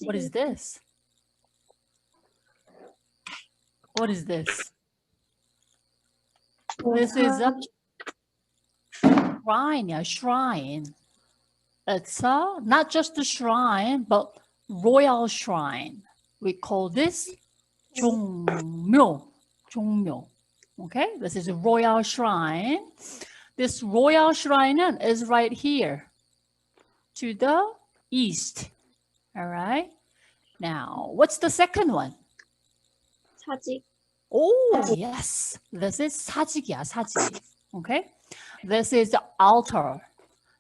What is this? What is this? This is a shrine, yeah, shrine. It's not just a shrine, but royal shrine. We call this 종묘. 종묘. Okay, this is a royal shrine. This royal shrine is right here to the east. All right. Now, what's the second one? 사직. Oh, yes. This is 사직이야, 사직. Okay. This is the altar.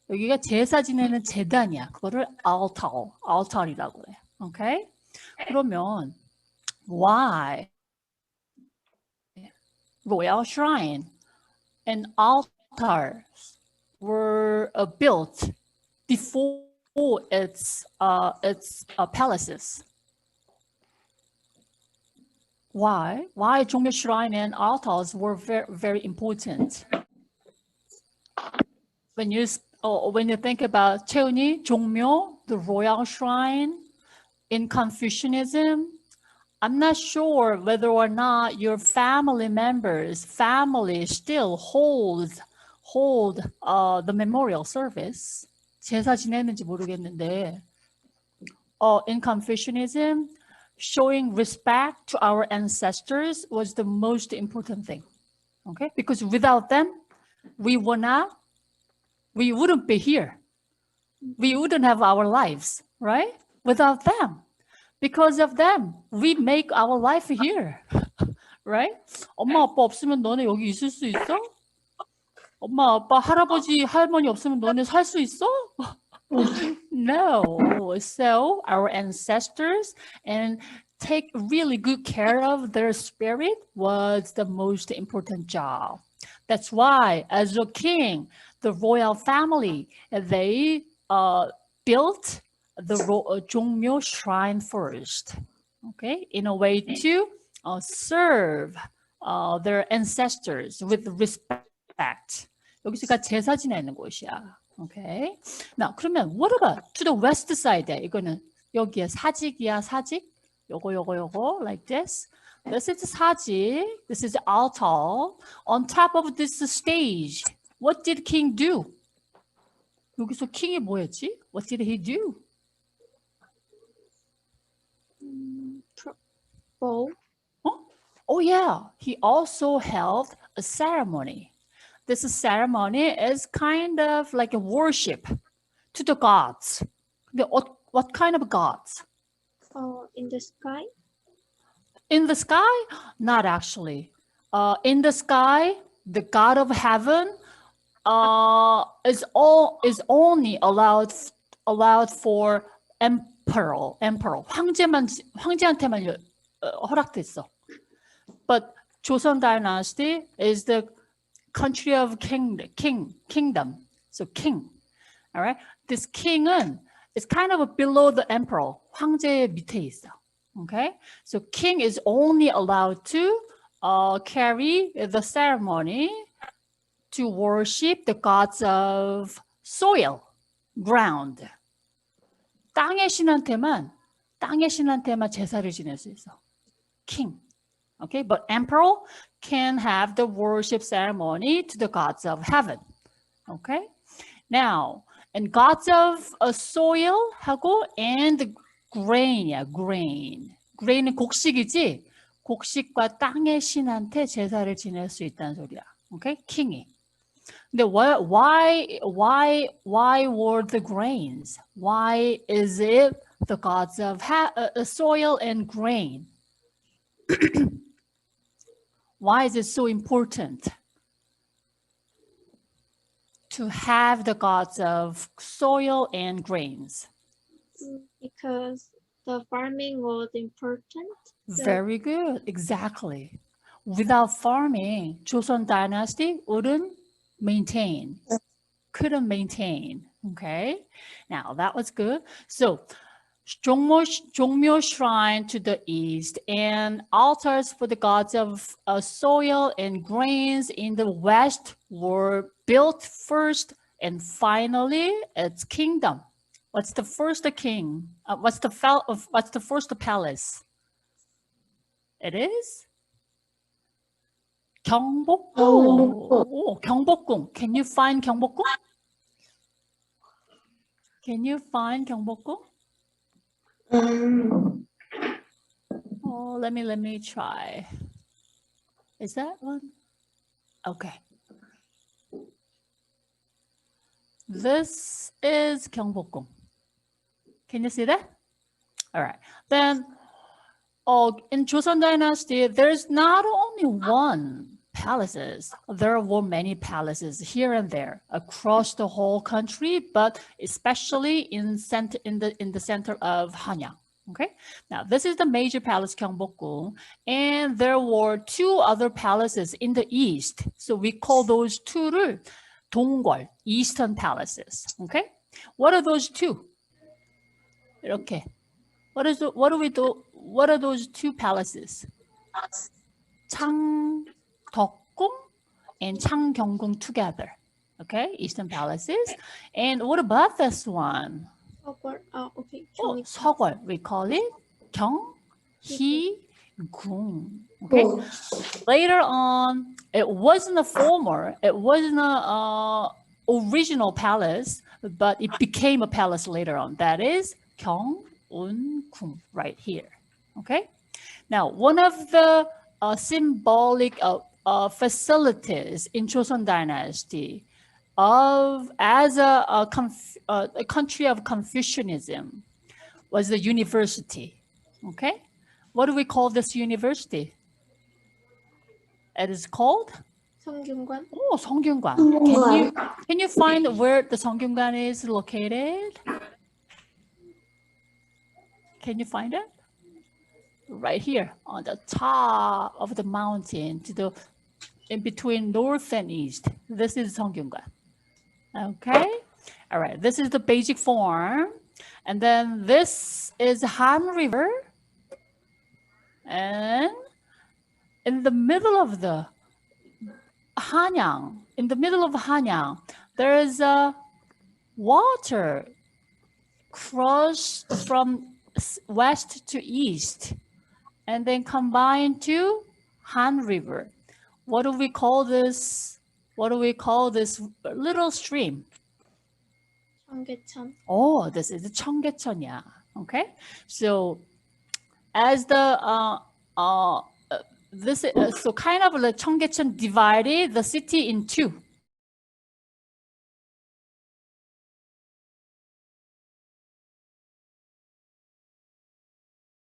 여기가 제사 지내는 제단이야. 그거를 altar이라고 해. Okay. 그러면 why royal shrine and altars were built before its palaces? Why 종묘 shrine and altars were very, very important? When you think about 채은이, 종묘, the royal shrine in Confucianism, I'm not sure whether or not your family still hold the memorial service. 제사 지내는지 모르겠는데, in Confucianism, showing respect to our ancestors was the most important thing. Okay, because without them, we wouldn't be here. We wouldn't have our lives, right? Without them. Because of them, we make our life here, right? 엄마 아빠 없으면 너네 여기 있을 수 있어? 엄마 아빠 할아버지 할머니 없으면 너네 살 수 있어? No. So our ancestors and take really good care of their spirit was the most important job. That's why as a king, the royal family, they built the 종묘 shrine first, okay, in a way to serve their ancestors with respect. 여기가 제사 지내는 곳이야. Okay. Now, 그러면 what about to the west side? 이거는 여기에 사직이야, 사직. 요거 like this. This is 사직. This is altar. On top of this stage, what did king do? 여기서 킹이 뭐 했지? What did he do? bow. Oh yeah, he also held a ceremony. This ceremony is kind of like a worship to the gods. What kind of gods? In the sky? In the sky? Not actually. In the sky, the God of heaven is only allowed for emperor. 황제한테만 허락됐어. But Joseon dynasty is the country of kingdom. So king. All right. This king은 is kind of below the emperor. 황제 밑에 있어. Okay. So king is only allowed to carry the ceremony to worship the gods of soil, ground. 땅의 신한테만 제사를 지낼 수 있어. King. Okay, but emperor can have the worship ceremony to the gods of heaven. Okay, now, and gods of soil 하고 and grain, grain. grain은 곡식이지. 곡식과 땅의 신한테 제사를 지낼 수 있다는 소리야. Okay, king이. 근데 why were the grains? Why is it the gods of soil and grain? Why is it so important to have the gods of soil and grains? Because the farming was important. Very good. Exactly. Without farming, Joseon dynasty couldn't maintain. Okay. Now that was good. So 종묘 shrine to the east and altars for the gods of soil and grains in the west were built first, and finally its kingdom What's the first king? What's the first palace? It is 경복궁. Oh, 경복궁. Can you find 경복궁? Can you find 경복궁? Oh, let me try. Is that one? Okay. This is 경복궁. Can you see that? All right. Then, in Joseon Dynasty, there's not only one palaces. There were many palaces here and there across the whole country, but especially in the center of Hanyang. Okay. Now, this is the major palace Gyeongbokgung, and there were two other palaces in the east. So we call those two 동궐, eastern palaces. Okay. What are those two? Okay. What are those two palaces? 창덕궁 and 창경궁 together. Okay, eastern palaces. And what about this one? Okay. 서궐. We call it 경희궁. Okay. Later on, it wasn't a original palace, but it became a palace later on. That is 경운궁 right here. Okay. Now, one of the symbolic facilities in Joseon Dynasty as a country of Confucianism was the university. Okay. What do we call this university? It is called? 성균관. Oh, 성균관. Can you find where the 성균관 is located? Can you find it? Right here on the top of the mountain in between north and east. This is 성균관. Okay. All right. This is the basic form. And then this is Han River. And in the middle of the Hanyang, there is a water crossed from west to east and then combined to Han River. What do we call this? What do we call this little stream? 청계천. Oh, this is the 청계천이야. Okay, so as the so kind of the 청계천 divided the city in two.